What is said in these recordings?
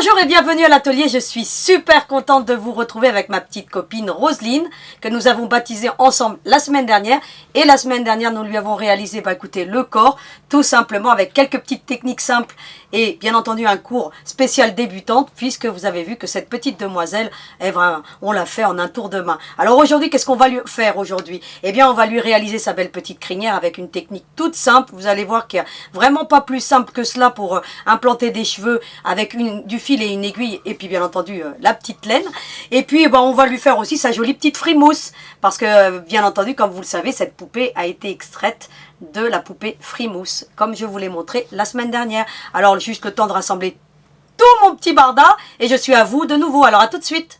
Bonjour et bienvenue à l'atelier, je suis super contente de vous retrouver avec ma petite copine Roselyne que nous avons baptisée ensemble la semaine dernière. Et la semaine dernière nous lui avons réalisé écoutez, le corps tout simplement avec quelques petites techniques simples et bien entendu un cours spécial débutante puisque vous avez vu que cette petite demoiselle, on l'a fait en un tour de main. Alors aujourd'hui, qu'est-ce qu'on va lui faire aujourd'hui? Eh bien on va lui réaliser sa belle petite crinière avec une technique toute simple. Vous allez voir qu'il n'y a vraiment pas plus simple que cela pour implanter des cheveux avec du fil et une aiguille et puis bien entendu la petite laine. Et puis on va lui faire aussi sa jolie petite frimousse parce que bien entendu comme vous le savez cette poupée a été extraite de la poupée frimousse comme je vous l'ai montré la semaine dernière. Alors juste le temps de rassembler tout mon petit barda et je suis à vous de nouveau. Alors à tout de suite.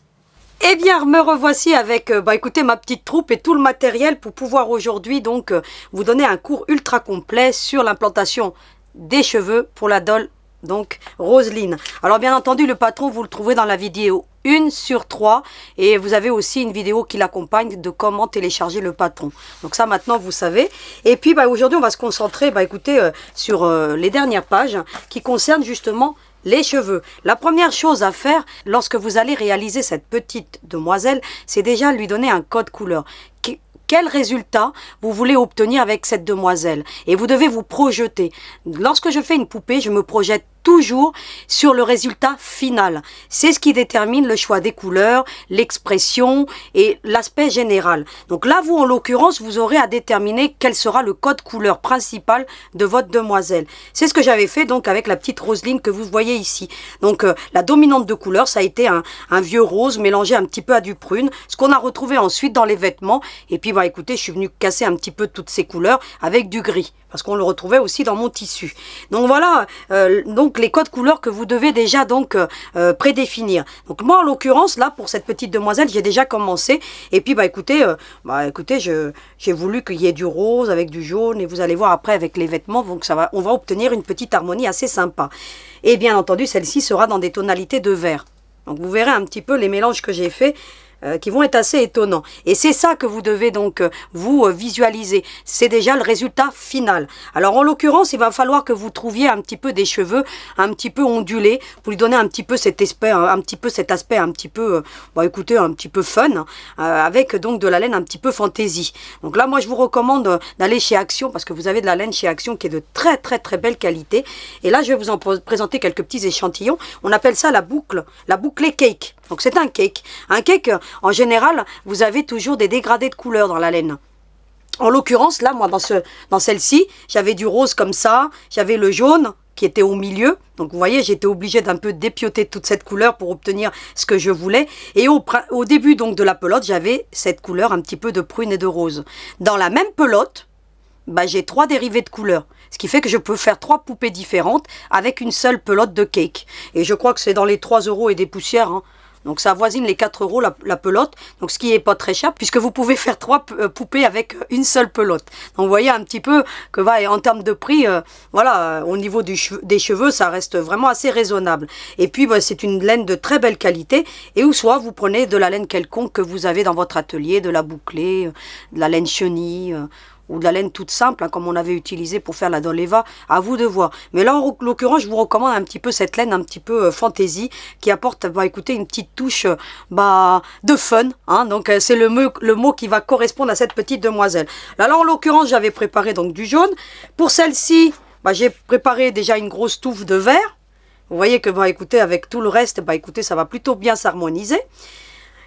Eh bien, me revoici avec écoutez, ma petite troupe et tout le matériel pour pouvoir aujourd'hui donc vous donner un cours ultra complet sur l'implantation des cheveux pour la doll donc Roselyne. Alors bien entendu le patron vous le trouverez dans la vidéo 1 sur 3 et vous avez aussi une vidéo qui l'accompagne de comment télécharger le patron. Donc ça maintenant vous savez. Et puis aujourd'hui on va se concentrer écoutez sur les dernières pages qui concernent justement les cheveux. La première chose à faire lorsque vous allez réaliser cette petite demoiselle, c'est déjà lui donner un code couleur. Quel résultat vous voulez obtenir avec cette demoiselle? Et vous devez vous projeter. Lorsque je fais une poupée, je me projette toujours sur le résultat final. C'est ce qui détermine le choix des couleurs, l'expression et l'aspect général. Donc là, vous, en l'occurrence, vous aurez à déterminer quel sera le code couleur principal de votre demoiselle. C'est ce que j'avais fait donc avec la petite Roselyne que vous voyez ici. Donc la dominante de couleur, ça a été un vieux rose mélangé un petit peu à du prune. Ce qu'on a retrouvé ensuite dans les vêtements. Et puis écoutez, je suis venue casser un petit peu toutes ces couleurs avec du gris. Parce qu'on le retrouvait aussi dans mon tissu. Donc voilà, donc les codes couleurs que vous devez déjà donc prédéfinir. Donc moi en l'occurrence là pour cette petite demoiselle j'ai déjà commencé. Et puis écoutez, j'ai voulu qu'il y ait du rose avec du jaune et vous allez voir après avec les vêtements donc on va obtenir une petite harmonie assez sympa. Et bien entendu celle-ci sera dans des tonalités de vert. Donc vous verrez un petit peu les mélanges que j'ai faits. Qui vont être assez étonnants. Et c'est ça que vous devez donc vous visualiser. C'est déjà le résultat final. Alors en l'occurrence, il va falloir que vous trouviez un petit peu des cheveux un petit peu ondulés pour lui donner un petit peu cet aspect, écoutez, un petit peu fun, avec donc de la laine un petit peu fantaisie. Donc là, moi, je vous recommande d'aller chez Action parce que vous avez de la laine chez Action qui est de très très très belle qualité. Et là, je vais vous en présenter quelques petits échantillons. On appelle ça la bouclée cake. Donc c'est un cake. Un cake, en général, vous avez toujours des dégradés de couleurs dans la laine. En l'occurrence, là, moi, dans celle-ci, j'avais du rose comme ça, j'avais le jaune qui était au milieu. Donc vous voyez, j'étais obligée d'un peu dépioter toute cette couleur pour obtenir ce que je voulais. Et au début donc de la pelote, j'avais cette couleur un petit peu de prune et de rose. Dans la même pelote, j'ai 3 dérivés de couleurs. Ce qui fait que je peux faire 3 poupées différentes avec une seule pelote de cake. Et je crois que c'est dans les 3 € et des poussières, hein. Donc ça avoisine les 4 € la pelote, donc ce qui n'est pas très cher puisque vous pouvez faire 3 poupées avec une seule pelote. Donc vous voyez un petit peu que en termes de prix, au niveau des cheveux, ça reste vraiment assez raisonnable. Et puis c'est une laine de très belle qualité et ou soit vous prenez de la laine quelconque que vous avez dans votre atelier, de la bouclée, de la laine chenille, ou de la laine toute simple, comme on avait utilisé pour faire la Doll Eva, à vous de voir. Mais là, en l'occurrence, je vous recommande un petit peu cette laine un petit peu fantaisie, qui apporte, écoutez, une petite touche de fun. Hein, donc, c'est le mot qui va correspondre à cette petite demoiselle. Là, en l'occurrence, j'avais préparé donc du jaune. Pour celle-ci, j'ai préparé déjà une grosse touffe de vert. Vous voyez que, écoutez, avec tout le reste, écoutez, ça va plutôt bien s'harmoniser.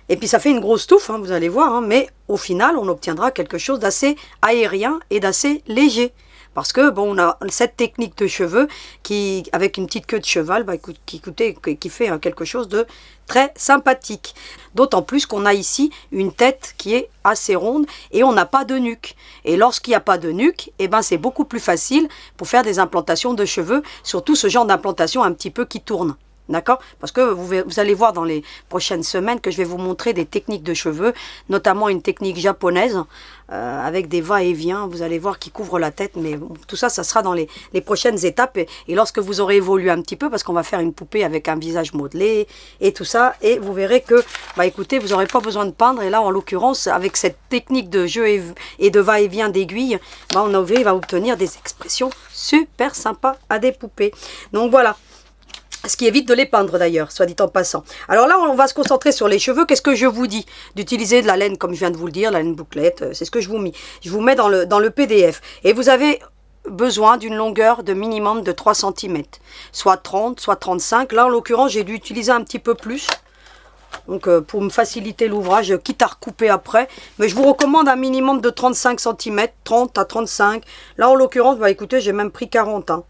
Et puis ça fait une grosse touffe, hein, vous allez voir, hein, mais au final, on obtiendra quelque chose d'assez aérien et d'assez léger. Parce que on a cette technique de cheveux qui, avec une petite queue de cheval, qui fait quelque chose de très sympathique. D'autant plus qu'on a ici une tête qui est assez ronde et on n'a pas de nuque. Et lorsqu'il n'y a pas de nuque, c'est beaucoup plus facile pour faire des implantations de cheveux, surtout ce genre d'implantation un petit peu qui tourne. D'accord? Parce que vous allez voir dans les prochaines semaines que je vais vous montrer des techniques de cheveux, notamment une technique japonaise avec des va-et-vient, vous allez voir, qui couvrent la tête. Mais bon, tout ça, ça sera dans les prochaines étapes. Et lorsque vous aurez évolué un petit peu, parce qu'on va faire une poupée avec un visage modelé et tout ça, et vous verrez que, écoutez, vous n'aurez pas besoin de peindre. Et là, en l'occurrence, avec cette technique de jeu et de va-et-vient d'aiguille, on va obtenir des expressions super sympas à des poupées. Donc voilà. Ce qui évite de les peindre d'ailleurs, soit dit en passant. Alors là, on va se concentrer sur les cheveux. Qu'est-ce que je vous dis? D'utiliser de la laine, comme je viens de vous le dire, la laine bouclette, c'est ce que je vous mets. Je vous mets dans le PDF. Et vous avez besoin d'une longueur de minimum de 3 cm. Soit 30, soit 35. Là, en l'occurrence, j'ai dû utiliser un petit peu plus. Donc, pour me faciliter l'ouvrage, quitte à recouper après. Mais je vous recommande un minimum de 35 cm, 30 à 35. Là, en l'occurrence, bah écoutez, j'ai même pris 40, hein.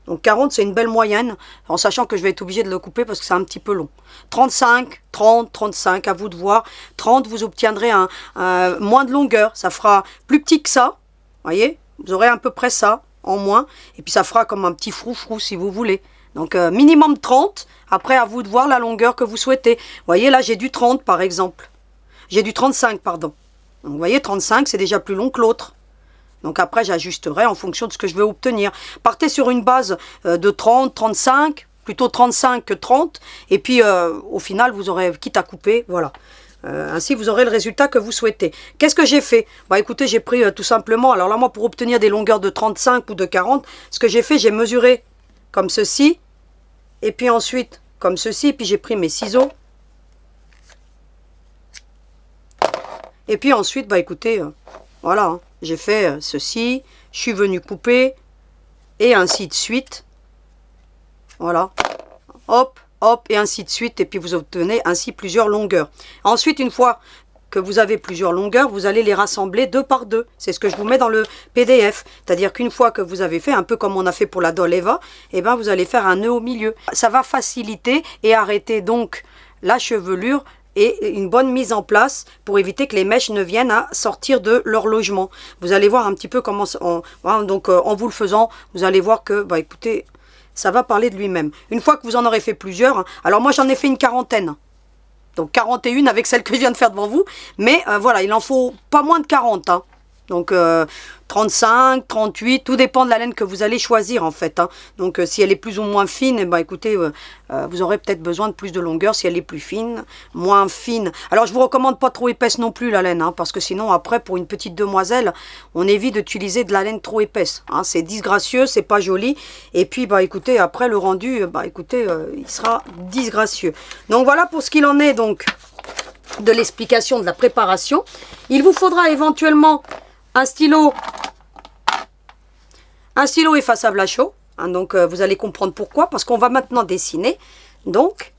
Donc 40, c'est une belle moyenne, en sachant que je vais être obligé de le couper parce que c'est un petit peu long. 35, 30, 35, à vous de voir. 30, vous obtiendrez moins de longueur. Ça fera plus petit que ça, voyez. Vous aurez à peu près ça, en moins. Et puis ça fera comme un petit froufrou si vous voulez. Donc minimum 30, après à vous de voir la longueur que vous souhaitez. Vous voyez, là j'ai du 30 par exemple. J'ai du 35, pardon. Donc vous voyez, 35, c'est déjà plus long que l'autre. Donc après, j'ajusterai en fonction de ce que je vais obtenir. Partez sur une base de 30, 35, plutôt 35 que 30. Et puis, au final, vous aurez, quitte à couper, voilà. Ainsi, vous aurez le résultat que vous souhaitez. Qu'est-ce que j'ai fait? Bah écoutez, j'ai pris tout simplement, alors là, moi, pour obtenir des longueurs de 35 ou de 40, ce que j'ai fait, j'ai mesuré comme ceci. Et puis ensuite, comme ceci. Et puis, j'ai pris mes ciseaux. Et puis ensuite, bah écoutez, voilà, hein. J'ai fait ceci, je suis venu couper, et ainsi de suite. Voilà. Hop, hop, et ainsi de suite. Et puis vous obtenez ainsi plusieurs longueurs. Ensuite, une fois que vous avez plusieurs longueurs, vous allez les rassembler deux par deux. C'est ce que je vous mets dans le PDF. C'est-à-dire qu'une fois que vous avez fait, un peu comme on a fait pour la Doll Eva, eh ben vous allez faire un nœud au milieu. Ça va faciliter et arrêter donc la chevelure et une bonne mise en place pour éviter que les mèches ne viennent à sortir de leur logement. Vous allez voir un petit peu comment, en vous le faisant, vous allez voir que, bah écoutez, ça va parler de lui-même. Une fois que vous en aurez fait plusieurs, hein, alors moi j'en ai fait une quarantaine. Donc 41 avec celle que je viens de faire devant vous. Mais voilà, il en faut pas moins de 40. Hein. Donc 35, 38, tout dépend de la laine que vous allez choisir en fait. Hein. Donc si elle est plus ou moins fine, eh ben, écoutez, vous aurez peut-être besoin de plus de longueur. Si elle est plus fine, moins fine. Alors je vous recommande pas trop épaisse non plus la laine, hein, parce que sinon après pour une petite demoiselle, on évite d'utiliser de la laine trop épaisse. Hein. C'est disgracieux, c'est pas joli. Et puis bah écoutez, après le rendu, bah écoutez, il sera disgracieux. Donc voilà pour ce qu'il en est donc de l'explication de la préparation. Il vous faudra éventuellement un stylo effaçable à chaud, hein, donc vous allez comprendre pourquoi, parce qu'on va maintenant dessiner donc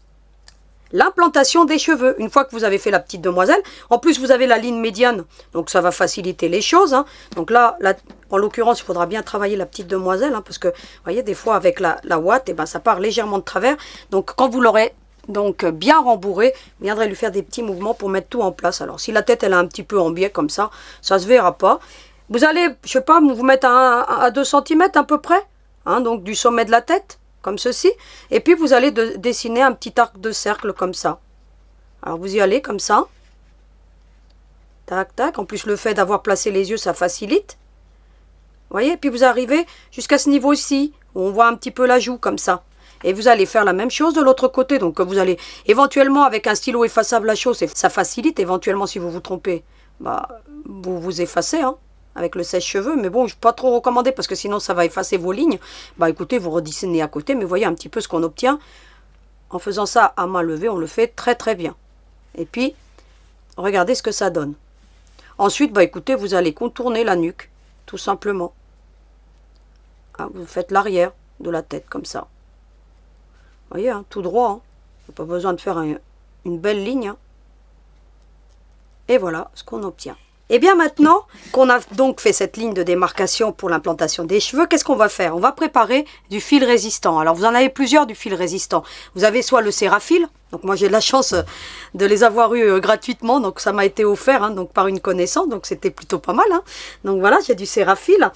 l'implantation des cheveux. Une fois que vous avez fait la petite demoiselle, en plus vous avez la ligne médiane, donc ça va faciliter les choses. Hein. Donc là, en l'occurrence, il faudra bien travailler la petite demoiselle, hein, parce que vous voyez, des fois avec la ouate, eh ben, ça part légèrement de travers. Donc quand vous l'aurez donc bien rembourré, vous viendrez lui faire des petits mouvements pour mettre tout en place. Alors si la tête elle est un petit peu en biais comme ça, ça se verra pas. Vous allez, je sais pas, vous mettre à 2 cm à peu près, hein, donc du sommet de la tête, comme ceci. Et puis vous allez dessiner un petit arc de cercle comme ça. Alors vous y allez comme ça. Tac, tac. En plus le fait d'avoir placé les yeux, ça facilite. Vous voyez, et puis vous arrivez jusqu'à ce niveau-ci, où on voit un petit peu la joue comme ça. Et vous allez faire la même chose de l'autre côté. Donc vous allez éventuellement avec un stylo effaçable à chaud, ça facilite. Éventuellement si vous vous trompez, bah, vous vous effacez hein, avec le sèche-cheveux. Mais bon, je ne peux pas trop recommander parce que sinon ça va effacer vos lignes. Bah écoutez, vous redessinez à côté. Mais vous voyez un petit peu ce qu'on obtient. En faisant ça à main levée, on le fait très très bien. Et puis, regardez ce que ça donne. Ensuite, bah écoutez, vous allez contourner la nuque, tout simplement. Ah, vous faites l'arrière de la tête comme ça. Vous voyez, hein, tout droit, hein. Pas besoin de faire une belle ligne. Hein. Et voilà ce qu'on obtient. Et bien maintenant qu'on a donc fait cette ligne de démarcation pour l'implantation des cheveux, qu'est-ce qu'on va faire? On va préparer du fil résistant. Alors vous en avez plusieurs du fil résistant. Vous avez soit le Cérafil, donc moi j'ai de la chance de les avoir eu gratuitement, donc ça m'a été offert hein, donc par une connaissance, donc c'était plutôt pas mal. Hein. Donc voilà, j'ai du Cérafil.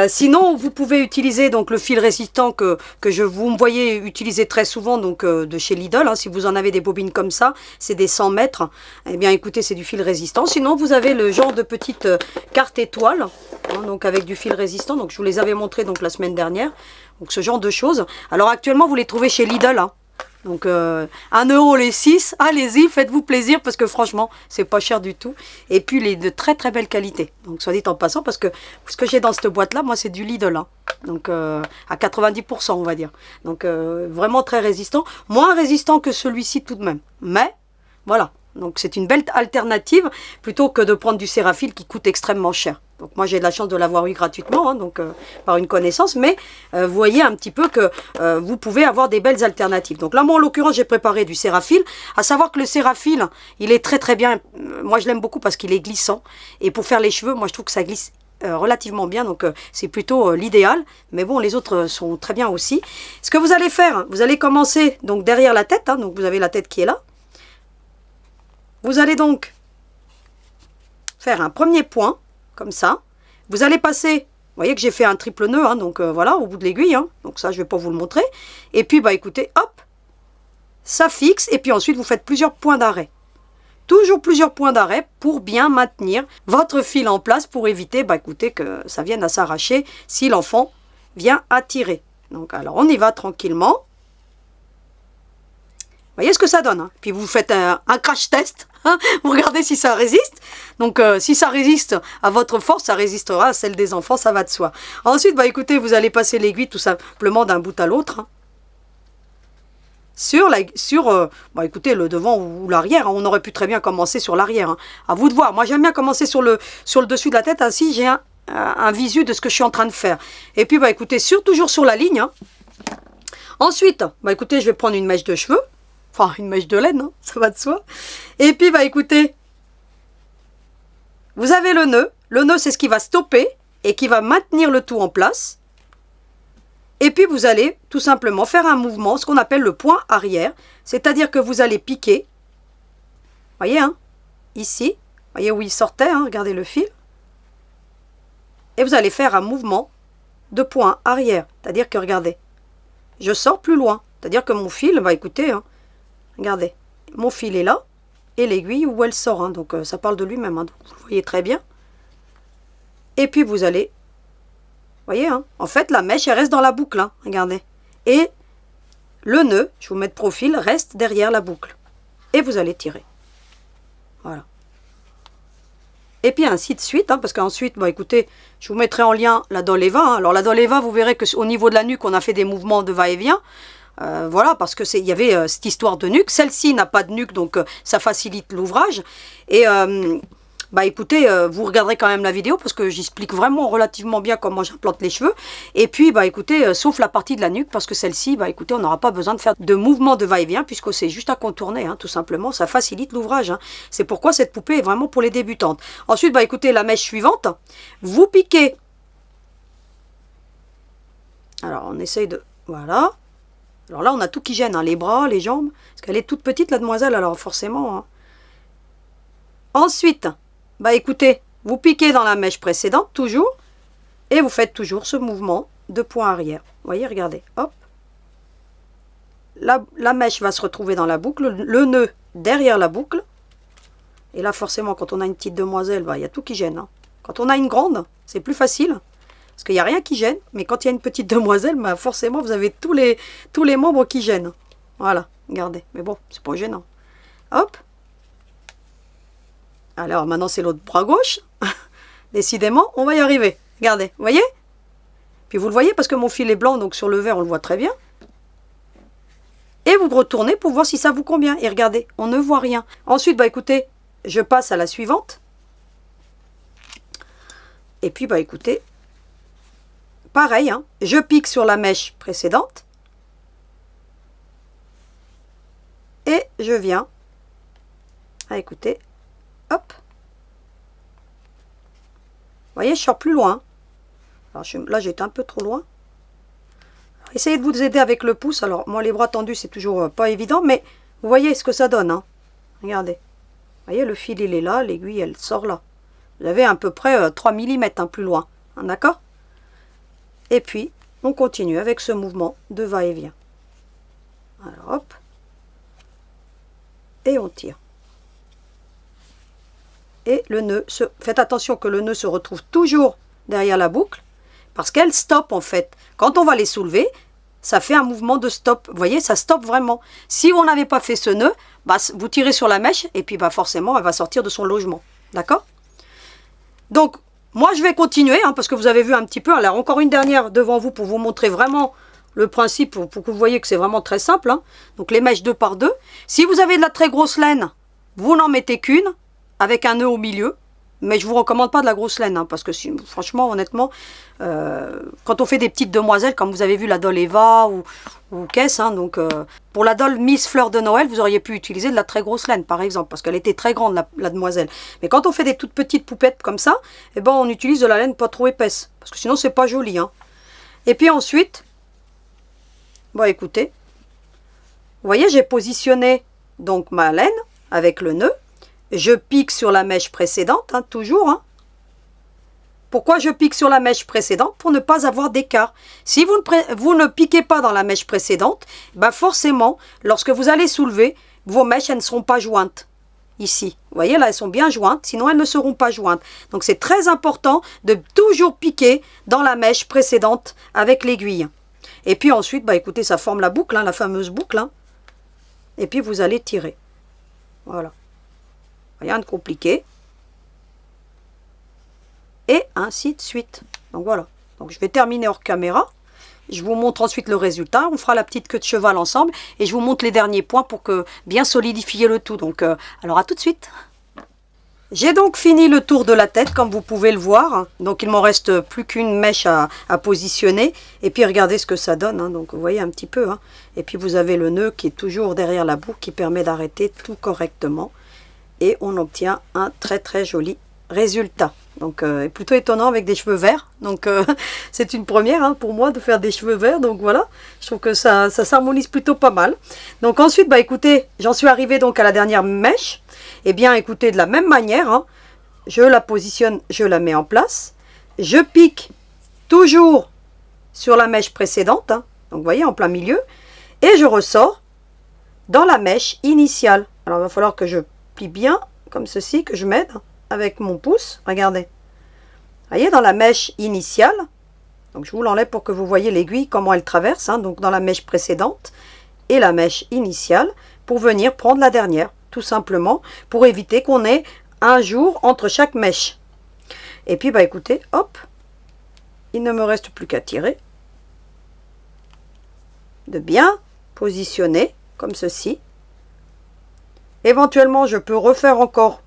Sinon vous pouvez utiliser donc le fil résistant que vous me voyez utiliser très souvent donc de chez Lidl. Hein, si vous en avez des bobines comme ça, c'est des 100 mètres. Eh bien écoutez, c'est du fil résistant. Sinon vous avez le genre de petite carte étoile, hein, donc avec du fil résistant. Donc je vous les avais montré donc la semaine dernière. Donc ce genre de choses. Alors actuellement vous les trouvez chez Lidl. Hein. Donc 1 € les 6, allez-y, faites-vous plaisir parce que franchement, c'est pas cher du tout. Et puis il est de très très belle qualité. Donc soit dit en passant, parce que ce que j'ai dans cette boîte-là, moi c'est du Lidl. Hein. Donc à 90% on va dire. Donc vraiment très résistant. Moins résistant que celui-ci tout de même. Mais voilà. Donc c'est une belle alternative plutôt que de prendre du Céraphile qui coûte extrêmement cher. Donc moi j'ai de la chance de l'avoir eu gratuitement, hein, donc par une connaissance, mais vous voyez un petit peu que vous pouvez avoir des belles alternatives. Donc là moi en l'occurrence j'ai préparé du Céraphile, à savoir que le Céraphile il est très très bien, moi je l'aime beaucoup parce qu'il est glissant, et pour faire les cheveux moi je trouve que ça glisse relativement bien, donc c'est plutôt l'idéal, mais bon les autres sont très bien aussi. Ce que vous allez faire, vous allez commencer donc derrière la tête, hein, donc vous avez la tête qui est là. Vous allez donc faire un premier point, comme ça. Vous allez passer, vous voyez que j'ai fait un triple nœud, hein, donc voilà, au bout de l'aiguille. Hein, donc ça, je ne vais pas vous le montrer. Et puis, bah écoutez, hop, ça fixe. Et puis ensuite, vous faites plusieurs points d'arrêt. Toujours plusieurs points d'arrêt pour bien maintenir votre fil en place, pour éviter, bah écoutez, que ça vienne à s'arracher si l'enfant vient à tirer. Donc alors, on y va tranquillement. Vous voyez ce que ça donne, hein. Puis vous faites un crash test, hein. Vous regardez si ça résiste. Donc si ça résiste à votre force, ça résistera à celle des enfants, ça va de soi. Ensuite, bah écoutez, vous allez passer l'aiguille tout simplement d'un bout à l'autre. Hein. Bah écoutez, le devant ou l'arrière, hein. On aurait pu très bien commencer sur l'arrière. Hein. À vous de voir. Moi j'aime bien commencer sur le dessus de la tête, ainsi j'ai un visu de ce que je suis en train de faire. Et puis bah écoutez, toujours sur la ligne. Hein. Ensuite, bah écoutez, je vais prendre une mèche de cheveux. Enfin, une mèche de laine, hein, ça va de soi. Et puis, bah écoutez, vous avez le nœud. Le nœud, c'est ce qui va stopper et qui va maintenir le tout en place. Et puis, vous allez tout simplement faire un mouvement, ce qu'on appelle le point arrière. C'est-à-dire que vous allez piquer. Voyez, hein, ici. Voyez où il sortait, hein, regardez le fil. Et vous allez faire un mouvement de point arrière. C'est-à-dire que, regardez, je sors plus loin. C'est-à-dire que mon fil, bah écoutez, hein, regardez, mon fil est là, et l'aiguille où elle sort, hein, donc ça parle de lui-même, hein, donc vous le voyez très bien. Et puis vous allez, voyez, hein, en fait la mèche elle reste dans la boucle, hein, regardez. Et le nœud, je vous mets de profil, reste derrière la boucle. Et vous allez tirer. Voilà. Et puis ainsi de suite, hein, parce qu'ensuite, bah, écoutez, je vous mettrai en lien la Doleva. Hein. Alors la Doleva, vous verrez qu'au niveau de la nuque, on a fait des mouvements de va-et-vient. Voilà, parce que il y avait cette histoire de nuque. Celle-ci n'a pas de nuque, donc ça facilite l'ouvrage. Et bah écoutez, vous regarderez quand même la vidéo parce que j'explique vraiment relativement bien comment j'implante les cheveux. Et puis bah écoutez, sauf la partie de la nuque, parce que celle-ci, bah écoutez, on n'aura pas besoin de faire de mouvement de va-et-vient puisque c'est juste à contourner, hein, tout simplement. Ça facilite l'ouvrage. Hein. C'est pourquoi cette poupée est vraiment pour les débutantes. Ensuite, bah écoutez, la mèche suivante, vous piquez. Alors on essaye de, voilà. Alors là, on a tout qui gêne, hein, les bras, les jambes, parce qu'elle est toute petite, la demoiselle, alors forcément. Hein. Ensuite, bah écoutez, vous piquez dans la mèche précédente, toujours, et vous faites toujours ce mouvement de point arrière. Vous voyez, regardez, hop. La mèche va se retrouver dans la boucle, le nœud derrière la boucle. Et là, forcément, quand on a une petite demoiselle, bah, il y a tout qui gêne. Hein. Quand on a une grande, c'est plus facile. Parce qu'il n'y a rien qui gêne, mais quand il y a une petite demoiselle, bah forcément, vous avez tous les membres qui gênent. Voilà, regardez. Mais bon, c'est pas gênant. Hop. Alors, maintenant, c'est l'autre bras gauche. Décidément, on va y arriver. Regardez, vous voyez? Puis vous le voyez, parce que mon fil est blanc, donc sur le vert, on le voit très bien. Et vous retournez pour voir si ça vous convient. Et regardez, on ne voit rien. Ensuite, bah écoutez, je passe à la suivante. Et puis, bah écoutez... Pareil, hein, je pique sur la mèche précédente et je viens, écoutez, hop, vous voyez, je sors plus loin. Alors là, j'étais un peu trop loin. Alors, essayez de vous aider avec le pouce. Alors, moi, les bras tendus, c'est toujours pas évident, mais vous voyez ce que ça donne. Hein. Regardez, vous voyez, le fil, il est là, l'aiguille, elle sort là. Vous avez à peu près 3 mm hein, plus loin, hein, d'accord? Et puis, on continue avec ce mouvement de va-et-vient. Alors, hop. Et on tire. Et le nœud, faites attention que le nœud se retrouve toujours derrière la boucle, parce qu'elle stoppe en fait. Quand on va les soulever, ça fait un mouvement de stop. Vous voyez, ça stoppe vraiment. Si on n'avait pas fait ce nœud, bah, vous tirez sur la mèche et puis bah, forcément, elle va sortir de son logement. D'accord? Donc, moi, je vais continuer hein, parce que vous avez vu un petit peu. Alors, encore une dernière devant vous pour vous montrer vraiment le principe, pour que vous voyez que c'est vraiment très simple. Hein. Donc, les mèches 2 par 2. Si vous avez de la très grosse laine, vous n'en mettez qu'une avec un nœud au milieu. Mais je ne vous recommande pas de la grosse laine, hein, parce que franchement, honnêtement, quand on fait des petites demoiselles, comme vous avez vu la Doll Eva ou Caisse, hein, donc pour la Doll Miss Fleur de Noël, vous auriez pu utiliser de la très grosse laine, par exemple, parce qu'elle était très grande, la demoiselle. Mais quand on fait des toutes petites poupettes comme ça, eh ben, on utilise de la laine pas trop épaisse, parce que sinon, c'est pas joli. Hein. Et puis ensuite, bon, écoutez, vous voyez, j'ai positionné donc ma laine avec le nœud. Je pique sur la mèche précédente, hein, toujours. Hein. Pourquoi je pique sur la mèche précédente? Pour ne pas avoir d'écart. Si vous ne piquez pas dans la mèche précédente, bah forcément, lorsque vous allez soulever, vos mèches, elles ne seront pas jointes. Ici, vous voyez, là, elles sont bien jointes, sinon elles ne seront pas jointes. Donc, c'est très important de toujours piquer dans la mèche précédente avec l'aiguille. Et puis ensuite, bah écoutez, ça forme la boucle, hein, la fameuse boucle. Hein. Et puis, vous allez tirer. Voilà. Rien de compliqué. Et ainsi de suite. Donc voilà. Donc je vais terminer hors caméra. Je vous montre ensuite le résultat. On fera la petite queue de cheval ensemble. Et je vous montre les derniers points pour que bien solidifier le tout. Donc alors à tout de suite. J'ai donc fini le tour de la tête comme vous pouvez le voir. Donc il m'en reste plus qu'une mèche à positionner. Et puis regardez ce que ça donne. Hein. Donc vous voyez un petit peu. Hein. Et puis vous avez le nœud qui est toujours derrière la boucle qui permet d'arrêter tout correctement. Et on obtient un très très joli résultat. Donc plutôt étonnant avec des cheveux verts. Donc c'est une première hein, pour moi de faire des cheveux verts. Donc voilà, je trouve que ça s'harmonise plutôt pas mal. Donc ensuite, bah écoutez, j'en suis arrivée donc à la dernière mèche. Et bien écoutez, de la même manière, hein, je la positionne, je la mets en place. Je pique toujours sur la mèche précédente. Hein, donc vous voyez, en plein milieu. Et je ressors dans la mèche initiale. Alors il va falloir que je plie bien comme ceci, que je m'aide avec mon pouce, regardez. Vous voyez, dans la mèche initiale, donc je vous l'enlève pour que vous voyez l'aiguille, comment elle traverse, hein, donc dans la mèche précédente et la mèche initiale, pour venir prendre la dernière, tout simplement, pour éviter qu'on ait un jour entre chaque mèche. Et puis, bah écoutez, hop, il ne me reste plus qu'à tirer, de bien positionner, comme ceci. Éventuellement, je peux refaire encore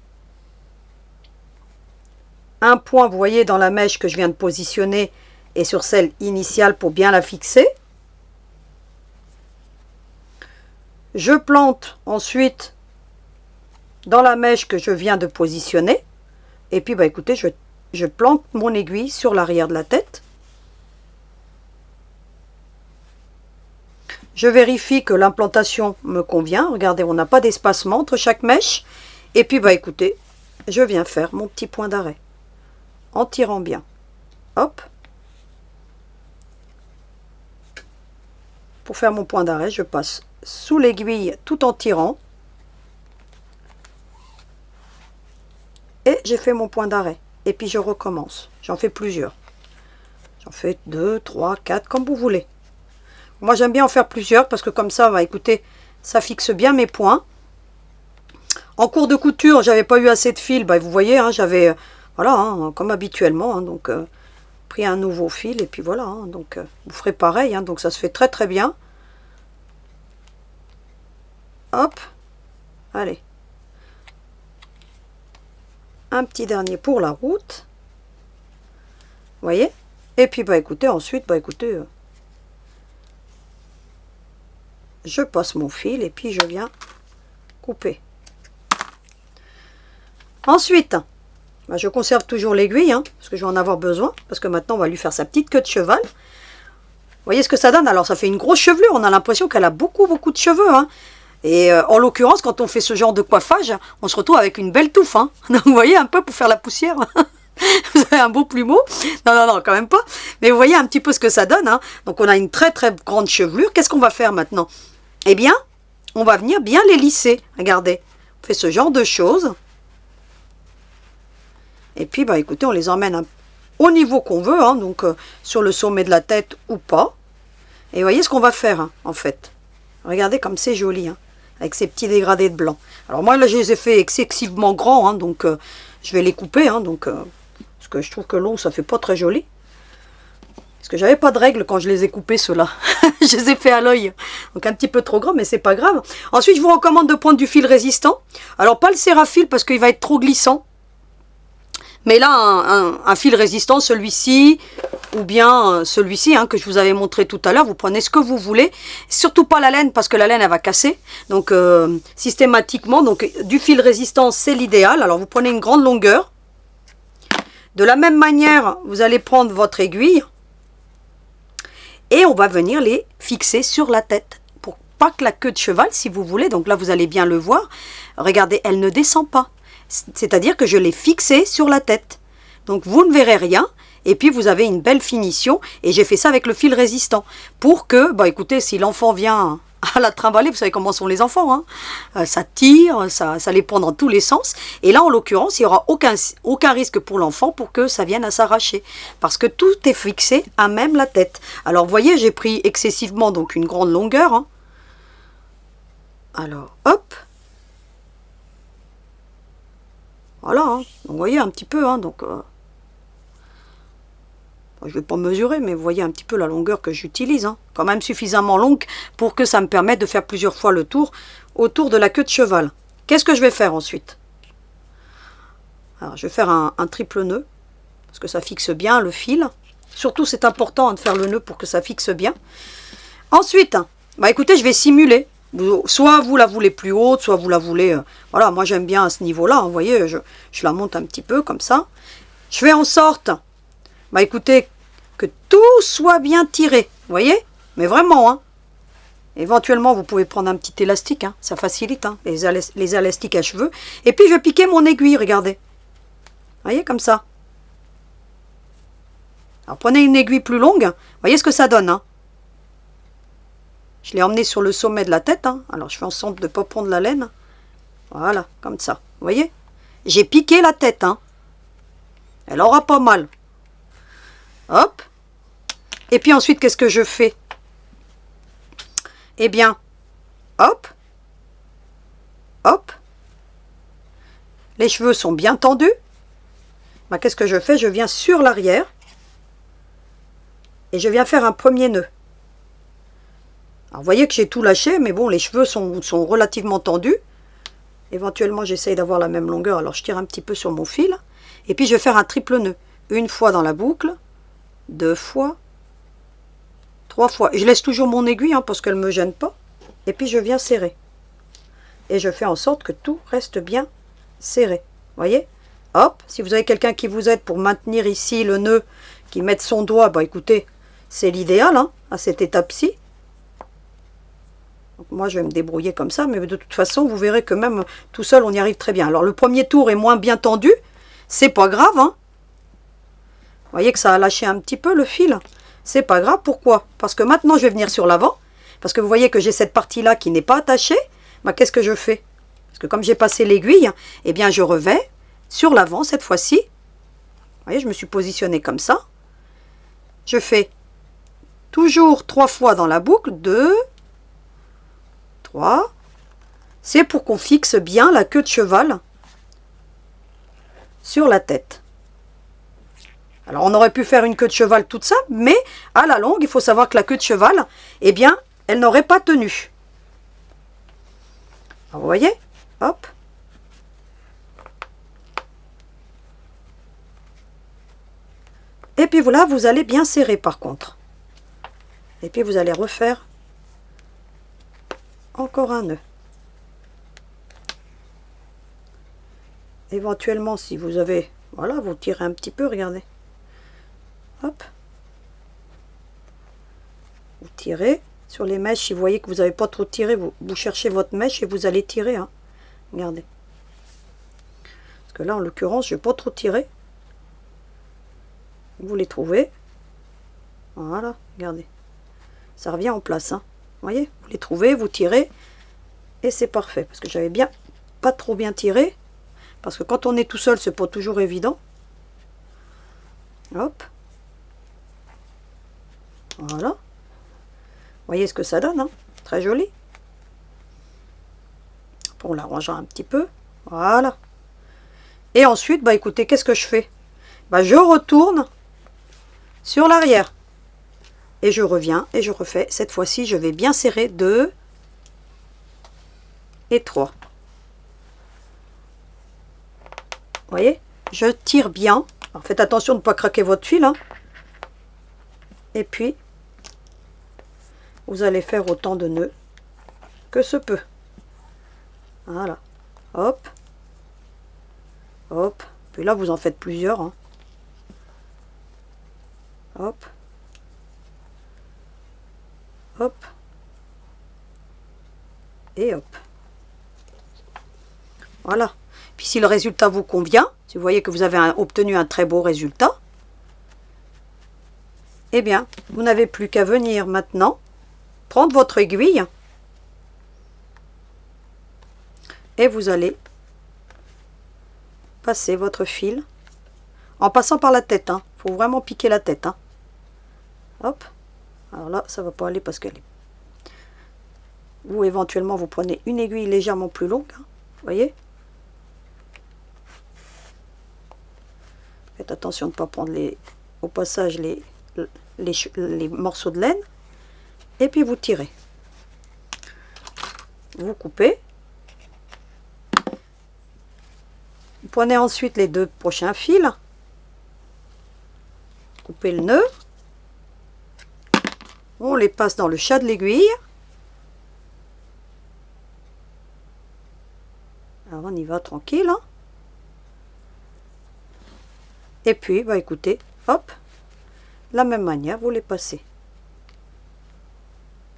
un point, vous voyez, dans la mèche que je viens de positionner et sur celle initiale pour bien la fixer. Je plante ensuite dans la mèche que je viens de positionner. Et puis, bah écoutez, je plante mon aiguille sur l'arrière de la tête. Je vérifie que l'implantation me convient. Regardez, on n'a pas d'espacement entre chaque mèche. Et puis, bah écoutez, je viens faire mon petit point d'arrêt. En tirant bien. Hop. Pour faire mon point d'arrêt, je passe sous l'aiguille tout en tirant. Et j'ai fait mon point d'arrêt. Et puis je recommence. J'en fais plusieurs. J'en fais 2, 3, 4, comme vous voulez. Moi, j'aime bien en faire plusieurs parce que comme ça, bah, écoutez, ça fixe bien mes points. En cours de couture, j'avais pas eu assez de fil. Bah, vous voyez, hein, j'avais, voilà, hein, comme habituellement, hein, donc pris un nouveau fil et puis voilà. Hein, donc, vous ferez pareil. Hein, donc, ça se fait très très bien. Hop, allez. Un petit dernier pour la route. Vous voyez? Et puis, bah, écoutez, ensuite, bah, écoutez. Je passe mon fil et puis je viens couper. Ensuite, bah je conserve toujours l'aiguille, hein, parce que je vais en avoir besoin, parce que maintenant on va lui faire sa petite queue de cheval. Vous voyez ce que ça donne? Alors ça fait une grosse chevelure, on a l'impression qu'elle a beaucoup de cheveux. Hein. Et en l'occurrence, quand on fait ce genre de coiffage, on se retrouve avec une belle touffe. Hein. Donc vous voyez un peu pour faire la poussière. Vous avez un beau plumeau. Non, quand même pas. Mais vous voyez un petit peu ce que ça donne. Hein. Donc on a une très grande chevelure. Qu'est-ce qu'on va faire maintenant? Eh bien, on va venir bien les lisser. Regardez, on fait ce genre de choses. Et puis, bah, écoutez, on les emmène au niveau qu'on veut, hein, donc sur le sommet de la tête ou pas. Et voyez ce qu'on va faire, hein, en fait. Regardez comme c'est joli, hein, avec ces petits dégradés de blanc. Alors moi, là, je les ai fait excessivement grands, hein, donc je vais les couper, hein, parce que je trouve que long, ça fait pas très joli. Parce que j'avais pas de règle quand je les ai coupés, ceux-là. Je les ai fait à l'œil. Donc un petit peu trop grand, mais c'est pas grave. Ensuite, je vous recommande de prendre du fil résistant. Alors, pas le Cérafil, parce qu'il va être trop glissant. Mais là, un fil résistant, celui-ci, ou bien celui-ci, hein, que je vous avais montré tout à l'heure, vous prenez ce que vous voulez. Surtout pas la laine, parce que la laine, elle va casser. Donc, systématiquement, donc du fil résistant, c'est l'idéal. Alors, vous prenez une grande longueur. De la même manière, vous allez prendre votre aiguille. Et on va venir les fixer sur la tête. Pour pas que la queue de cheval, si vous voulez, donc là, vous allez bien le voir. Regardez, elle ne descend pas. C'est-à-dire que je l'ai fixé sur la tête. Donc vous ne verrez rien. Et puis vous avez une belle finition. Et j'ai fait ça avec le fil résistant. Pour que, bah écoutez, si l'enfant vient à la trimballer, vous savez comment sont les enfants. Hein, ça tire, ça les prend dans tous les sens. Et là, en l'occurrence, il n'y aura aucun risque pour l'enfant pour que ça vienne à s'arracher. Parce que tout est fixé à même la tête. Alors vous voyez, j'ai pris excessivement donc une grande longueur. Hein. Alors, hop. Voilà, hein. Donc, vous voyez un petit peu, hein, donc je ne vais pas mesurer, mais vous voyez un petit peu la longueur que j'utilise, hein. Quand même suffisamment longue pour que ça me permette de faire plusieurs fois le tour autour de la queue de cheval. Qu'est-ce que je vais faire ensuite? Alors, je vais faire un triple nœud, parce que ça fixe bien le fil. Surtout, c'est important, hein, de faire le nœud pour que ça fixe bien. Ensuite, bah écoutez, je vais simuler. Soit vous la voulez plus haute, soit vous la voulez... voilà, moi j'aime bien à ce niveau-là. Hein, vous voyez, je la monte un petit peu comme ça. Je fais en sorte, bah écoutez, que tout soit bien tiré. Vous voyez? Mais vraiment, hein. Éventuellement, vous pouvez prendre un petit élastique. Hein, ça facilite, hein, les élastiques à cheveux. Et puis, je vais piquer mon aiguille, regardez. Vous voyez, comme ça. Alors, prenez une aiguille plus longue. Vous voyez ce que ça donne, hein. Je l'ai emmené sur le sommet de la tête. Hein. Alors, je fais en sorte de ne pas prendre la laine. Voilà, comme ça. Vous voyez? J'ai piqué la tête. Hein. Elle aura pas mal. Hop. Et puis ensuite, qu'est-ce que je fais? Eh bien, hop. Hop. Les cheveux sont bien tendus. Ben, qu'est-ce que je fais? Je viens sur l'arrière. Et je viens faire un premier nœud. Alors, vous voyez que j'ai tout lâché, mais bon, les cheveux sont relativement tendus. Éventuellement, j'essaye d'avoir la même longueur, alors je tire un petit peu sur mon fil. Et puis, je vais faire un triple nœud. Une fois dans la boucle, 2 fois, 3 fois. Je laisse toujours mon aiguille, hein, parce qu'elle ne me gêne pas. Et puis, je viens serrer. Et je fais en sorte que tout reste bien serré. Vous voyez? Hop, si vous avez quelqu'un qui vous aide pour maintenir ici le nœud, qui mette son doigt, bah écoutez, c'est l'idéal, hein, à cette étape-ci. Donc moi, je vais me débrouiller comme ça, mais de toute façon, vous verrez que même tout seul, on y arrive très bien. Alors, le premier tour est moins bien tendu, c'est pas grave, hein. Vous voyez que ça a lâché un petit peu le fil. C'est pas grave, pourquoi? Parce que maintenant, je vais venir sur l'avant, parce que vous voyez que j'ai cette partie-là qui n'est pas attachée. Bah, qu'est-ce que je fais? Parce que comme j'ai passé l'aiguille, eh bien, je revais sur l'avant cette fois-ci. Vous voyez, je me suis positionnée comme ça. Je fais toujours 3 fois dans la boucle, 2, 3. C'est pour qu'on fixe bien la queue de cheval sur la tête. Alors, on aurait pu faire une queue de cheval toute simple, mais à la longue, il faut savoir que la queue de cheval, eh bien, elle n'aurait pas tenu. Alors, vous voyez? Hop. Et puis voilà, vous allez bien serrer par contre. Et puis vous allez refaire encore un nœud. Éventuellement, si vous avez... Voilà, vous tirez un petit peu, regardez. Hop. Vous tirez sur les mèches. Si vous voyez que vous n'avez pas trop tiré, vous cherchez votre mèche et vous allez tirer. Hein. Regardez. Parce que là, en l'occurrence, je ne vais pas trop tirer. Vous les trouvez. Voilà, regardez. Ça revient en place. Hein. Vous voyez, vous les trouvez, vous tirez. Et c'est parfait. Parce que j'avais bien, pas trop bien tiré. Parce que quand on est tout seul, c'est pas toujours évident. Hop. Voilà. Voyez ce que ça donne, hein? Très joli. On l'arrangera un petit peu. Voilà. Et ensuite, bah écoutez, qu'est-ce que je fais? Bah je retourne sur l'arrière. Et je reviens et je refais. Cette fois-ci, je vais bien serrer 2 et 3. Vous voyez? Je tire bien. Alors faites attention de ne pas craquer votre fil, hein. Et puis, vous allez faire autant de nœuds que ce peut. Voilà. Hop. Hop. Puis là, vous en faites plusieurs, hein. Hop. Hop. Et hop. Voilà. Puis si le résultat vous convient, si vous voyez que vous avez obtenu un très beau résultat, eh bien, vous n'avez plus qu'à venir maintenant prendre votre aiguille et vous allez passer votre fil en passant par la tête. Il faut vraiment piquer la tête. Hop. Alors là, ça ne va pas aller parce qu'elle est... Vous, éventuellement, vous prenez une aiguille légèrement plus longue. Vous voyez? Faites attention de ne pas prendre au passage les morceaux de laine. Et puis vous tirez. Vous coupez. Vous prenez ensuite les 2 prochains fils. Coupez le nœud. On les passe dans le chat de l'aiguille. Alors on y va tranquille. Et puis, bah écoutez, hop, la même manière, vous les passez.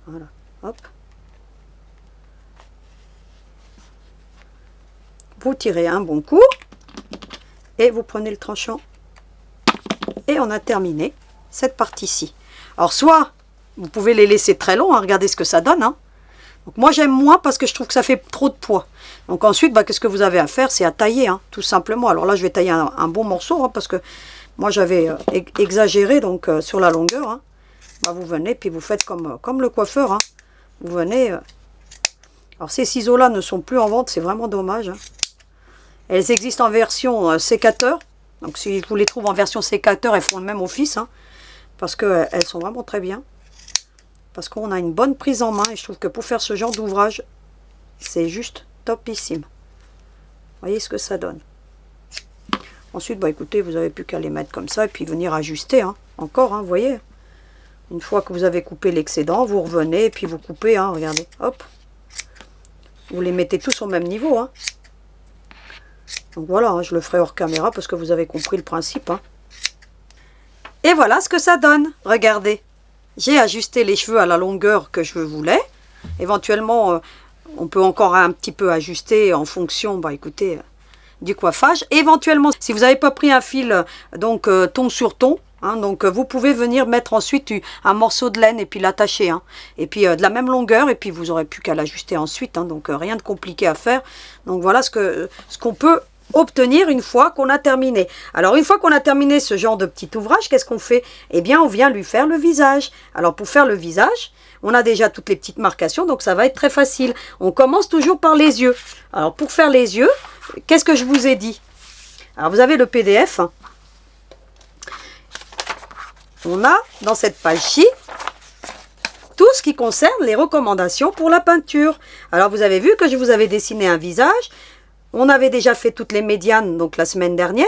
Voilà, hop. Vous tirez un bon coup et vous prenez le tranchant. Et on a terminé cette partie-ci. Alors, soit vous pouvez les laisser très longs, regardez ce que ça donne. Donc, moi, j'aime moins parce que je trouve que ça fait trop de poids. Donc ensuite, bah, qu'est-ce que vous avez à faire? C'est à tailler, tout simplement. Alors là, je vais tailler un bon morceau, parce que moi, j'avais exagéré donc sur la longueur. Bah, vous venez, puis vous faites comme le coiffeur. Vous venez... Alors ces ciseaux-là ne sont plus en vente, c'est vraiment dommage. Elles existent en version sécateur. Donc si vous les trouvez en version sécateur, elles font le même office. Parce qu'elles sont vraiment très bien. Parce qu'on a une bonne prise en main. Et je trouve que pour faire ce genre d'ouvrage, c'est juste topissime. Voyez ce que ça donne. Ensuite, bah écoutez, vous n'avez plus qu'à les mettre comme ça et puis venir ajuster. Encore, vous voyez. Une fois que vous avez coupé l'excédent, vous revenez et puis vous coupez. Regardez, hop. Vous les mettez tous au même niveau. Donc voilà, je le ferai hors caméra parce que vous avez compris le principe. Et voilà ce que ça donne. Regardez. J'ai ajusté les cheveux à la longueur que je voulais. Éventuellement... on peut encore un petit peu ajuster en fonction, bah écoutez, du coiffage. Éventuellement, si vous n'avez pas pris un fil, donc ton sur ton, donc vous pouvez venir mettre ensuite un morceau de laine et puis l'attacher. Et puis de la même longueur, et puis vous n'aurez plus qu'à l'ajuster ensuite. Donc rien de compliqué à faire. Donc voilà ce qu'on peut obtenir une fois qu'on a terminé. Alors une fois qu'on a terminé ce genre de petit ouvrage, qu'est-ce qu'on fait? Eh bien, on vient lui faire le visage. Alors pour faire le visage, on a déjà toutes les petites marcations, donc ça va être très facile. On commence toujours par les yeux. Alors pour faire les yeux, qu'est-ce que je vous ai dit? Alors vous avez le PDF. On a dans cette page-ci tout ce qui concerne les recommandations pour la peinture. Alors vous avez vu que je vous avais dessiné un visage. On avait déjà fait toutes les médianes donc la semaine dernière.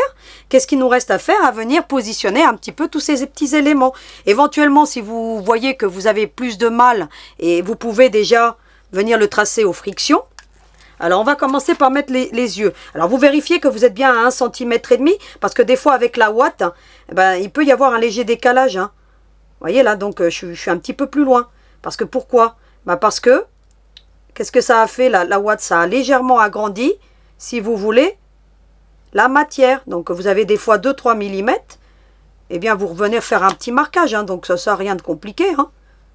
Qu'est-ce qu'il nous reste à faire? À venir positionner un petit peu tous ces petits éléments. Éventuellement, si vous voyez que vous avez plus de mal, et vous pouvez déjà venir le tracer aux frictions. Alors, on va commencer par mettre les yeux. Alors, vous vérifiez que vous êtes bien à 1,5 cm, parce que des fois, avec la ouate, il peut y avoir un léger décalage. Vous voyez là, donc je suis un petit peu plus loin. Parce que pourquoi? Parce que, qu'est-ce que ça a fait la ouate? Ça a légèrement agrandi, si vous voulez, la matière. Donc vous avez des fois 2-3 mm. Eh bien vous revenez faire un petit marquage. Donc ça n'a rien de compliqué.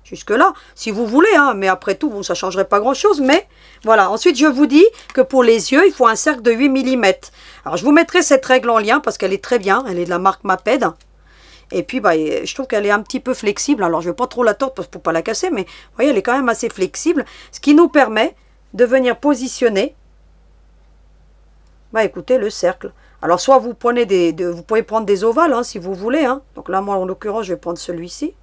Jusque là, si vous voulez. Mais après tout, bon, ça ne changerait pas grand chose. Mais voilà. Ensuite, je vous dis que pour les yeux, il faut un cercle de 8 mm. Alors je vous mettrai cette règle en lien parce qu'elle est très bien. Elle est de la marque Maped. Et puis, bah, je trouve qu'elle est un petit peu flexible. Alors, je ne vais pas trop la tordre pour ne pas la casser, mais vous voyez, elle est quand même assez flexible. Ce qui nous permet de venir positionner, bah, écoutez, le cercle. Alors, soit vous prenez vous pouvez prendre des ovales, hein, si vous voulez. Hein. Donc là, moi, en l'occurrence, je vais prendre celui-ci.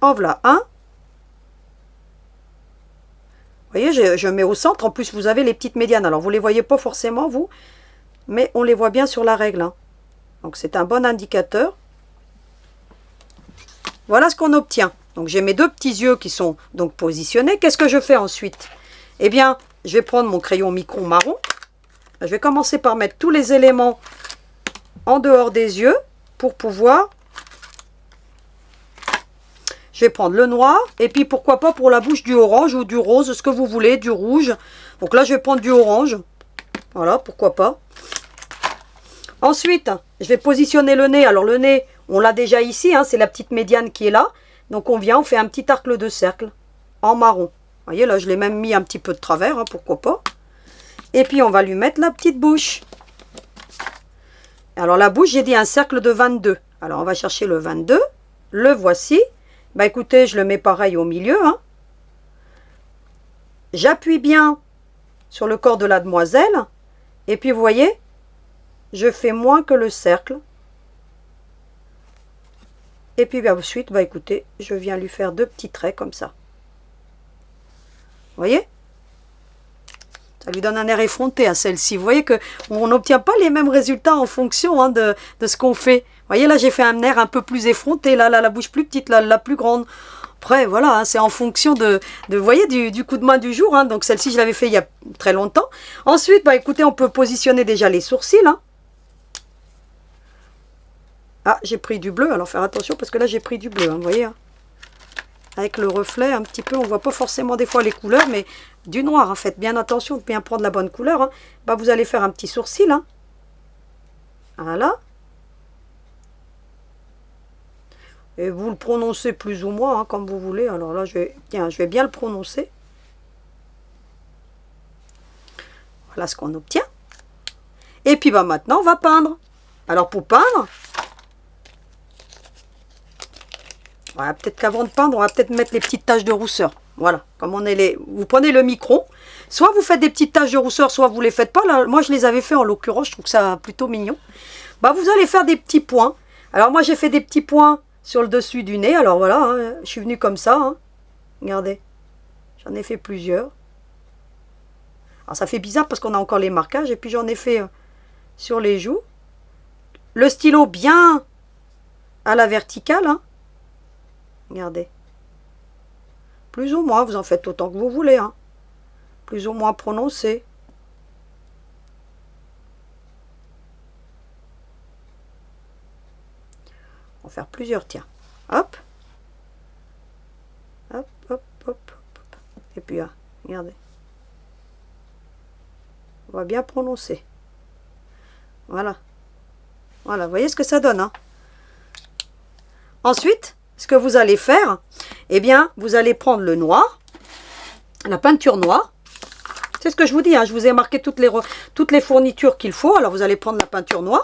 En voilà un. Vous voyez, je mets au centre. En plus, vous avez les petites médianes. Alors, vous ne les voyez pas forcément, vous. Mais on les voit bien sur la règle. Hein. Donc, c'est un bon indicateur. Voilà ce qu'on obtient. Donc, j'ai mes deux petits yeux qui sont donc positionnés. Qu'est-ce que je fais ensuite? Eh bien, je vais prendre mon crayon micron marron. Je vais commencer par mettre tous les éléments en dehors des yeux pour pouvoir... Je vais prendre le noir et puis pourquoi pas pour la bouche du orange ou du rose, ce que vous voulez, du rouge. Donc là, je vais prendre du orange. Voilà, pourquoi pas. Ensuite, je vais positionner le nez. Alors le nez, on l'a déjà ici, hein, c'est la petite médiane qui est là. Donc on vient, on fait un petit arc de cercle en marron. Vous voyez, là, je l'ai même mis un petit peu de travers, hein, pourquoi pas. Et puis on va lui mettre la petite bouche. Alors la bouche, j'ai dit un cercle de 22. Alors on va chercher le 22. Le voici. Bah écoutez, je le mets pareil au milieu. Hein. J'appuie bien sur le corps de la demoiselle. Et puis vous voyez, je fais moins que le cercle. Et puis bah, ensuite, bah écoutez, je viens lui faire deux petits traits comme ça. Vous voyez? Ça lui donne un air effronté à celle-ci. Vous voyez qu'on n'obtient pas les mêmes résultats en fonction hein, de ce qu'on fait. Vous voyez, là, j'ai fait un air un peu plus effronté. Là, la bouche plus petite, là, la plus grande. Après, voilà, hein, c'est en fonction vous voyez, du coup de main du jour. Hein. Donc, celle-ci, je l'avais fait il y a très longtemps. Ensuite, bah, écoutez, on peut positionner déjà les sourcils. Hein. Ah, j'ai pris du bleu. Alors, faire attention parce que là, j'ai pris du bleu. Hein, vous voyez, hein. Avec le reflet, un petit peu, on ne voit pas forcément des fois les couleurs, mais du noir, hein. Faites bien attention de bien prendre la bonne couleur. Hein. Bah, vous allez faire un petit sourcil. Hein. Voilà. Et vous le prononcez plus ou moins, hein, comme vous voulez. Alors là, je vais bien le prononcer. Voilà ce qu'on obtient. Et puis bah, maintenant, on va peindre. Alors pour peindre, voilà, peut-être qu'avant de peindre, on va peut-être mettre les petites taches de rousseur. Voilà, comme on est vous prenez le micron. Soit vous faites des petites taches de rousseur, soit vous ne les faites pas. Là, moi, je les avais fait en l'occurrence, je trouve ça plutôt mignon. Bah, vous allez faire des petits points. Alors moi, j'ai fait des petits points sur le dessus du nez. Alors voilà, hein, je suis venue comme ça. Hein. Regardez, j'en ai fait plusieurs. Alors ça fait bizarre parce qu'on a encore les marquages. Et puis j'en ai fait sur les joues. Le stylo bien à la verticale. Hein. Regardez. Plus ou moins, vous en faites autant que vous voulez. Hein. Plus ou moins prononcé. On va faire plusieurs, tiens. Hop. Hop, hop, hop, hop. Et puis, là, regardez. On va bien prononcer. Voilà. Voilà, vous voyez ce que ça donne. Hein. Ensuite, ce que vous allez faire, eh bien, vous allez prendre le noir, la peinture noire. C'est ce que je vous dis, hein, je vous ai marqué toutes les fournitures qu'il faut. Alors, vous allez prendre la peinture noire.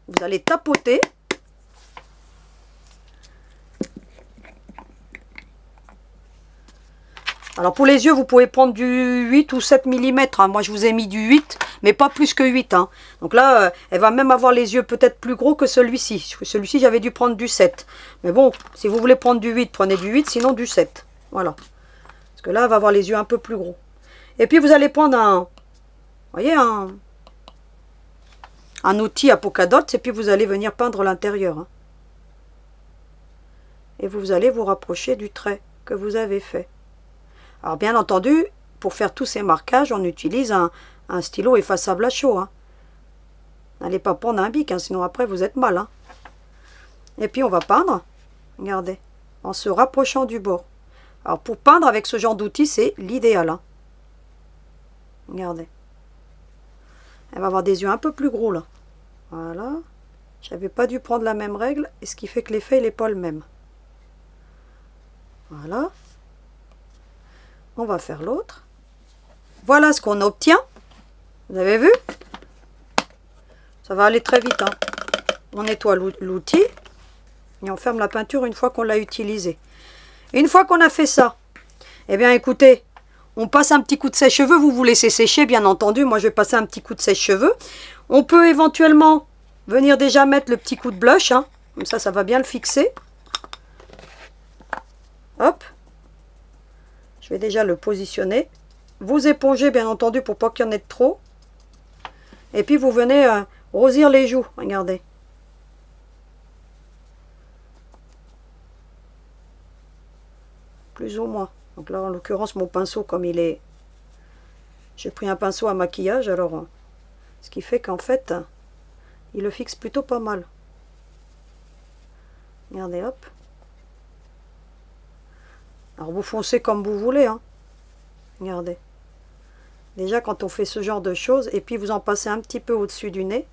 Vous allez tapoter. Alors pour les yeux, vous pouvez prendre du 8 ou 7 mm. Hein. Moi, je vous ai mis du 8, mais pas plus que 8. Hein. Donc là, elle va même avoir les yeux peut-être plus gros que celui-ci. Celui-ci, j'avais dû prendre du 7. Mais bon, si vous voulez prendre du 8, prenez du 8, sinon du 7. Voilà. Parce que là, elle va avoir les yeux un peu plus gros. Et puis, vous allez prendre vous voyez, un outil à polka dots, et puis vous allez venir peindre l'intérieur. Hein. Et vous allez vous rapprocher du trait que vous avez fait. Alors bien entendu, pour faire tous ces marquages, on utilise un stylo effaçable à chaud. Hein. N'allez pas prendre un bic, hein, sinon après vous êtes mal. Hein. Et puis on va peindre, regardez, en se rapprochant du bord. Alors pour peindre avec ce genre d'outil, c'est l'idéal. Hein. Regardez. Elle va avoir des yeux un peu plus gros là. Voilà. J'avais pas dû prendre la même règle, et ce qui fait que l'effet n'est pas le même. Voilà. On va faire l'autre. Voilà ce qu'on obtient. Vous avez vu? Ça va aller très vite, hein. On nettoie l'outil et on ferme la peinture une fois qu'on l'a utilisé. Une fois qu'on a fait ça, eh bien écoutez, on passe un petit coup de sèche-cheveux. Vous vous laissez sécher, bien entendu. Moi, je vais passer un petit coup de sèche-cheveux. On peut éventuellement venir déjà mettre le petit coup de blush, hein. Comme ça va bien le fixer. Hop. Je vais déjà le positionner. Vous épongez, bien entendu, pour pas qu'il y en ait de trop. Et puis, vous venez rosir les joues. Regardez. Plus ou moins. Donc là, en l'occurrence, mon pinceau, comme il est... J'ai pris un pinceau à maquillage, alors... Ce qui fait qu'en fait, il le fixe plutôt pas mal. Regardez, hop. Alors, vous foncez comme vous voulez, hein. Regardez. Déjà, quand on fait ce genre de choses, et puis vous en passez un petit peu au-dessus du nez.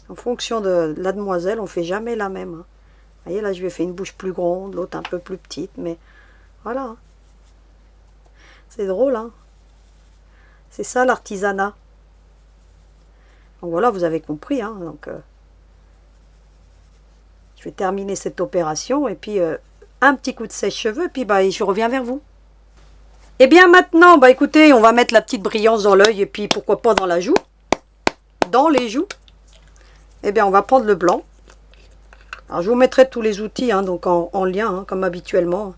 En fonction de la demoiselle, on fait jamais la même, hein. Vous voyez, là, je lui ai fait une bouche plus grande, l'autre un peu plus petite, mais voilà. C'est drôle, hein. C'est ça, l'artisanat. Donc voilà, vous avez compris, hein. Donc, je vais terminer cette opération, et puis un petit coup de sèche-cheveux, et puis bah, je reviens vers vous. Et bien maintenant, bah écoutez, on va mettre la petite brillance dans l'œil, et puis pourquoi pas dans la joue. Dans les joues. Et bien, on va prendre le blanc. Alors, je vous mettrai tous les outils, hein, donc en lien, hein, comme habituellement.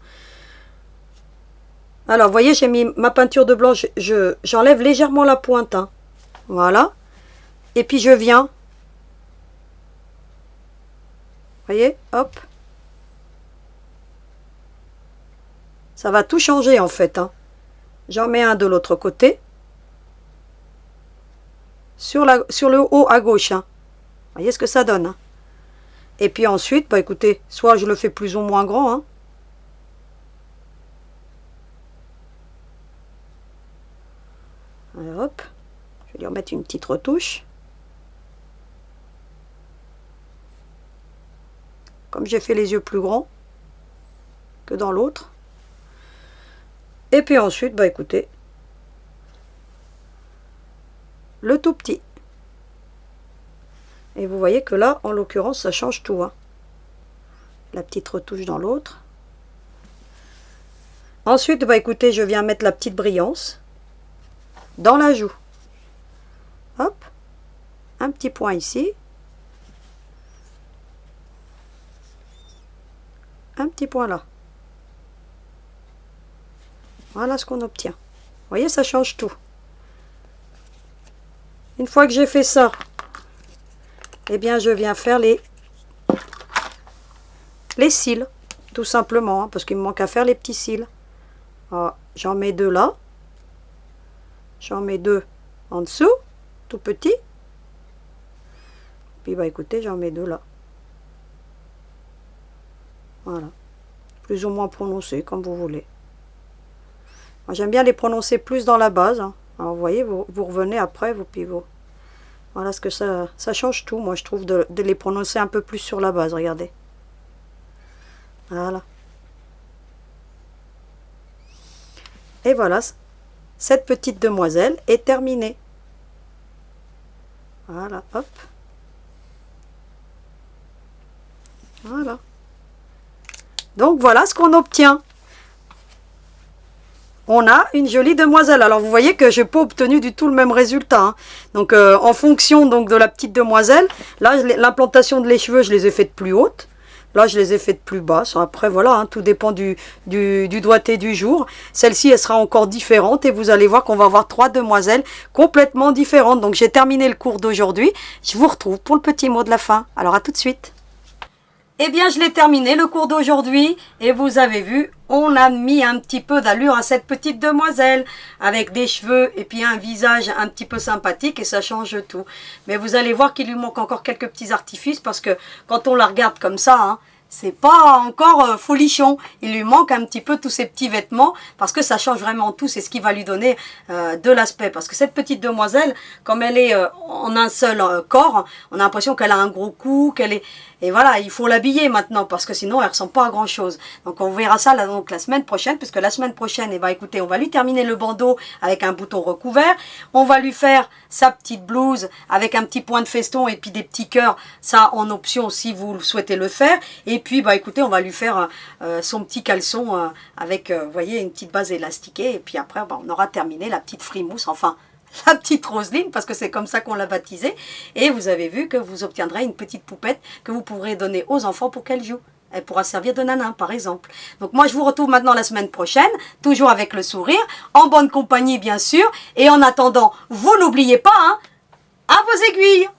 Alors, vous voyez, j'ai mis ma peinture de blanc. J'enlève légèrement la pointe. Hein. Voilà. Et puis, je viens. Vous voyez, hop. Ça va tout changer, en fait. Hein. J'en mets un de l'autre côté. Sur le haut à gauche. Hein. Vous voyez ce que ça donne, hein. Et puis ensuite, bah écoutez, soit je le fais plus ou moins grand, hein. Alors, hop, je vais lui remettre une petite retouche. Comme j'ai fait les yeux plus grands que dans l'autre. Et puis ensuite, bah écoutez, le tout petit. Et vous voyez que là, en l'occurrence, ça change tout, hein. La petite retouche dans l'autre. Ensuite, bah écoutez, je viens mettre la petite brillance dans la joue. Hop, un petit point ici. Un petit point là. Voilà ce qu'on obtient. Vous voyez, ça change tout. Une fois que j'ai fait ça, eh bien, je viens faire les cils, tout simplement, hein, parce qu'il me manque à faire les petits cils. J'en mets deux là. J'en mets deux en dessous, tout petit. Puis, bah écoutez, j'en mets deux là. Voilà. Plus ou moins prononcé, comme vous voulez. Moi, j'aime bien les prononcer plus dans la base. Hein. Alors, vous voyez, vous revenez après, vous pivots. Voilà ce que ça change tout, moi je trouve, de les prononcer un peu plus sur la base, regardez. Voilà. Et voilà, cette petite demoiselle est terminée. Voilà, hop. Voilà. Donc voilà ce qu'on obtient. On a une jolie demoiselle. Alors vous voyez que je n'ai pas obtenu du tout le même résultat. Hein. Donc en fonction donc, de la petite demoiselle, là l'implantation de les cheveux, je les ai faites plus hautes. Là je les ai faites plus basses. Après voilà, hein, tout dépend du doigté du jour. Celle-ci elle sera encore différente et vous allez voir qu'on va avoir 3 demoiselles complètement différentes. Donc j'ai terminé le cours d'aujourd'hui. Je vous retrouve pour le petit mot de la fin. Alors à tout de suite. Eh bien, je l'ai terminé, le cours d'aujourd'hui, et vous avez vu, on a mis un petit peu d'allure à cette petite demoiselle, avec des cheveux et puis un visage un petit peu sympathique, et ça change tout. Mais vous allez voir qu'il lui manque encore quelques petits artifices, parce que quand on la regarde comme ça, hein, c'est pas encore folichon. Il lui manque un petit peu tous ces petits vêtements, parce que ça change vraiment tout, c'est ce qui va lui donner de l'aspect. Parce que cette petite demoiselle, comme elle est en un seul corps, on a l'impression qu'elle a un gros cou, qu'elle est... Et voilà, il faut l'habiller maintenant parce que sinon elle ressemble pas à grand chose. Donc on verra ça là, donc la semaine prochaine, puisque la semaine prochaine, eh ben, écoutez, on va lui terminer le bandeau avec un bouton recouvert. On va lui faire sa petite blouse avec un petit point de feston et puis des petits cœurs, ça en option si vous souhaitez le faire. Et puis bah écoutez, on va lui faire son petit caleçon avec, vous voyez, une petite base élastiquée. Et puis après, bah, on aura terminé la petite frimousse, enfin la petite Roselyne, parce que c'est comme ça qu'on l'a baptisée. Et vous avez vu que vous obtiendrez une petite poupette que vous pourrez donner aux enfants pour qu'elle joue. Elle pourra servir de nanin, par exemple. Donc moi, je vous retrouve maintenant la semaine prochaine, toujours avec le sourire, en bonne compagnie, bien sûr. Et en attendant, vous n'oubliez pas, hein, à vos aiguilles.